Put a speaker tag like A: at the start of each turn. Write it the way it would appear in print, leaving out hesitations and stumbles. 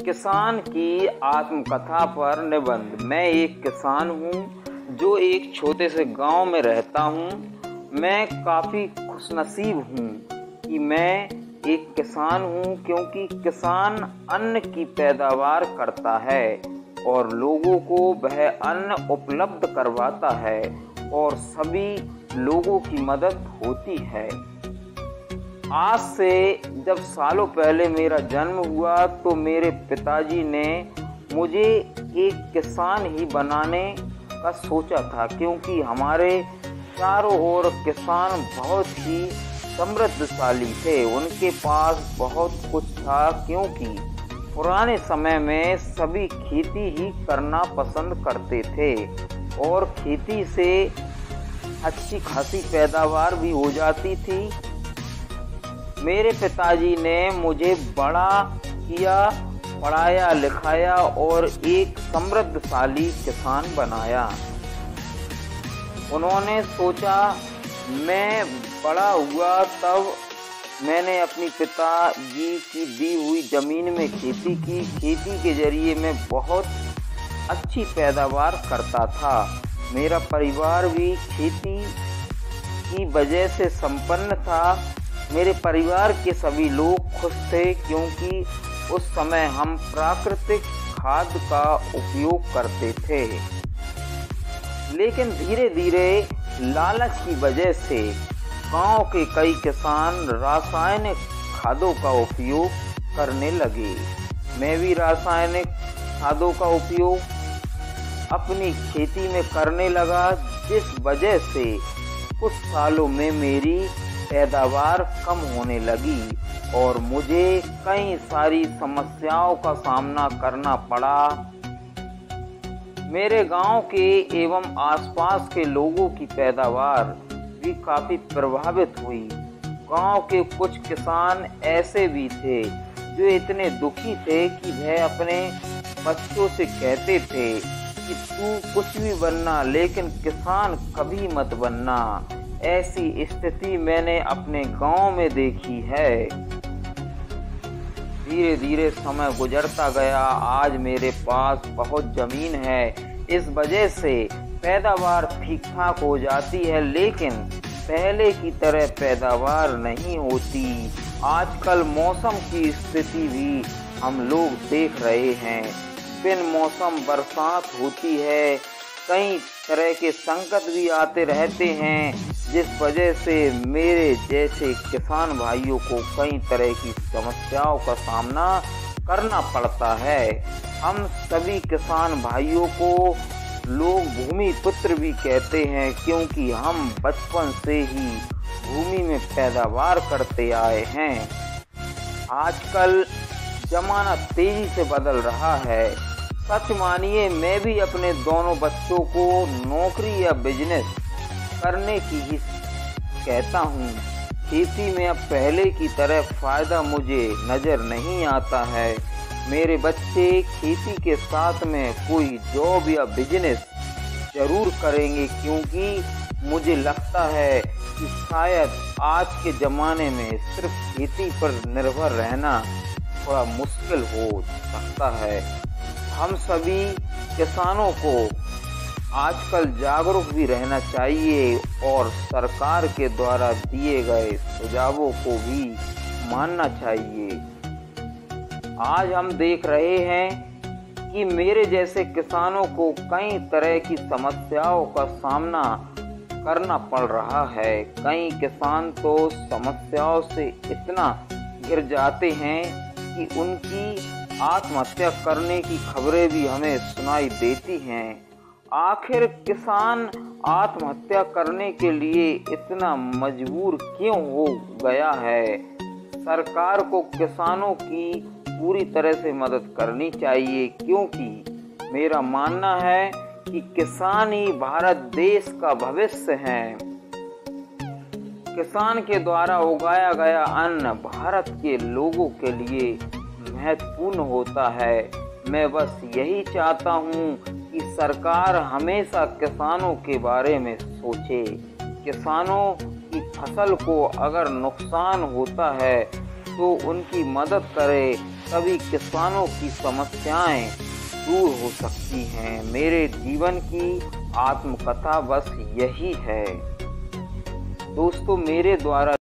A: किसान की आत्मकथा पर निबंध। मैं एक किसान हूँ जो एक छोटे से गांव में रहता हूँ। मैं काफ़ी खुशनसीब हूँ कि मैं एक किसान हूँ, क्योंकि किसान अन्न की पैदावार करता है और लोगों को वह अन्न उपलब्ध करवाता है और सभी लोगों की मदद होती है। आज से जब सालों पहले मेरा जन्म हुआ तो मेरे पिताजी ने मुझे एक किसान ही बनाने का सोचा था, क्योंकि हमारे चारों ओर किसान बहुत ही समृद्धशाली थे। उनके पास बहुत कुछ था, क्योंकि पुराने समय में सभी खेती ही करना पसंद करते थे और खेती से अच्छी खासी पैदावार भी हो जाती थी। मेरे पिताजी ने मुझे बड़ा किया, पढ़ाया लिखाया और एक समृद्धशाली किसान बनाया। उन्होंने सोचा, मैं बड़ा हुआ तब मैंने अपनी पिताजी की दी हुई ज़मीन में खेती की। खेती के जरिए मैं बहुत अच्छी पैदावार करता था। मेरा परिवार भी खेती की वजह से संपन्न था। मेरे परिवार के सभी लोग खुश थे, क्योंकि उस समय हम प्राकृतिक खाद का उपयोग करते थे। लेकिन धीरे धीरे लालच की वजह से गांव के कई किसान रासायनिक खादों का उपयोग करने लगे। मैं भी रासायनिक खादों का उपयोग अपनी खेती में करने लगा, जिस वजह से कुछ सालों में मेरी पैदावार कम होने लगी और मुझे कई सारी समस्याओं का सामना करना पड़ा। मेरे गांव के एवं आसपास के लोगों की पैदावार भी काफ़ी प्रभावित हुई। गांव के कुछ किसान ऐसे भी थे जो इतने दुखी थे कि वह अपने बच्चों से कहते थे कि तू कुछ भी बनना, लेकिन किसान कभी मत बनना। ऐसी स्थिति मैंने अपने गांव में देखी है। धीरे धीरे समय गुजरता गया। आज मेरे पास बहुत ज़मीन है, इस वजह से पैदावार ठीक ठाक हो जाती है, लेकिन पहले की तरह पैदावार नहीं होती। आजकल मौसम की स्थिति भी हम लोग देख रहे हैं। बिन मौसम बरसात होती है, कई तरह के संकट भी आते रहते हैं, जिस वजह से मेरे जैसे किसान भाइयों को कई तरह की समस्याओं का सामना करना पड़ता है। हम सभी किसान भाइयों को लोग भूमि पुत्र भी कहते हैं, क्योंकि हम बचपन से ही भूमि में पैदावार करते आए हैं। आजकल जमाना तेजी से बदल रहा है। सच मानिए, मैं भी अपने दोनों बच्चों को नौकरी या बिजनेस करने की ही कहता हूँ। खेती में अब पहले की तरह फ़ायदा मुझे नज़र नहीं आता है। मेरे बच्चे खेती के साथ में कोई जॉब या बिजनेस ज़रूर करेंगे, क्योंकि मुझे लगता है कि शायद आज के ज़माने में सिर्फ खेती पर निर्भर रहना थोड़ा मुश्किल हो सकता है। हम सभी किसानों को आजकल जागरूक भी रहना चाहिए और सरकार के द्वारा दिए गए सुझावों को भी मानना चाहिए। आज हम देख रहे हैं कि मेरे जैसे किसानों को कई तरह की समस्याओं का सामना करना पड़ रहा है। कई किसान तो समस्याओं से इतना घिर जाते हैं कि उनकी आत्महत्या करने की खबरें भी हमें सुनाई देती हैं। आखिर किसान आत्महत्या करने के लिए इतना मजबूर क्यों हो गया है? सरकार को किसानों की पूरी तरह से मदद करनी चाहिए, क्योंकि मेरा मानना है कि किसान ही भारत देश का भविष्य है। किसान के द्वारा उगाया गया अन्न भारत के लोगों के लिए महत्वपूर्ण होता है। मैं बस यही चाहता हूँ कि सरकार हमेशा किसानों के बारे में सोचे। किसानों की फसल को अगर नुकसान होता है तो उनकी मदद करे, तभी किसानों की समस्याएं दूर हो सकती हैं। मेरे जीवन की आत्मकथा बस यही है। दोस्तों, मेरे द्वारा